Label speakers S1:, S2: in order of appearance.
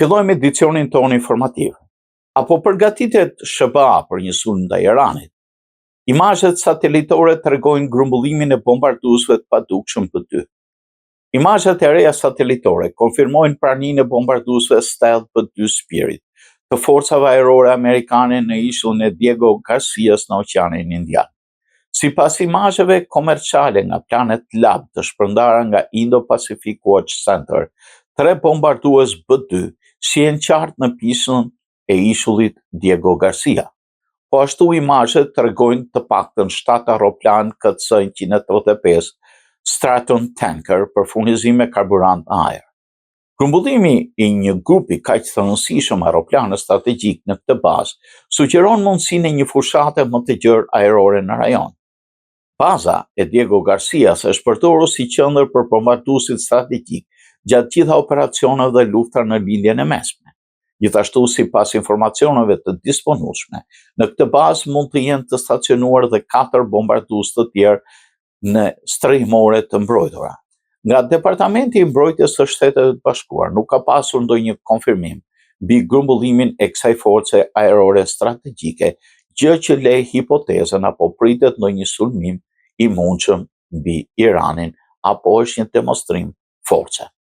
S1: Fillojmë edicionin tonë informativ. Apo përgatitet SBA për një sulm ndaj Iranit? Imazhet satelitore tregojnë grumbullimin e bombarduesve të padukshëm të dy. Imazhet e reja satelitore konfirmojnë praninë e bombarduesve Stealth B-2 Spirit të forcave ajrore amerikane në ishullin e Diego Garcias në Oqeanin Indian. Sipas imazheve komerciale nga Planet Lab të shpërndara nga Indo-Pacific Watch Center, 3 bombardues B-2 shihen qartë në pishën e ishullit Diego Garcia. Po ashtu imazhet tregojnë të paktën 7 aeroplan KC-135 Straton Tanker për furnizim me karburant në ajër. Grumbullimi i një grupi kaq të rëndësishëm aeroplanë strategjik në këtë bazë sugjeron mundësinë e një fushate më të gjerë ajrore në rajon. Baza e Diego Garcias është përdorur si qendër për bombarduesit strategjik gjatë gjitha operacioneve dhe lufta në lindjen e mesme. Gjithashtu, sipas informacioneve të disponueshme, në këtë bazë mund të jenë të stacionuar dhe 4 bombardues të tjerë në strehimore të mbrojtura. Nga Departamenti i Mbrojtjes së Shteteve të Bashkuar nuk ka pasur ndonjë konfirmim mbi grumbullimin e kësaj force ajrore strategjike, gjë që le hipotezën apo pritet ndonjë sulmim i mundshëm mbi Iranin apo është një demonstrim force.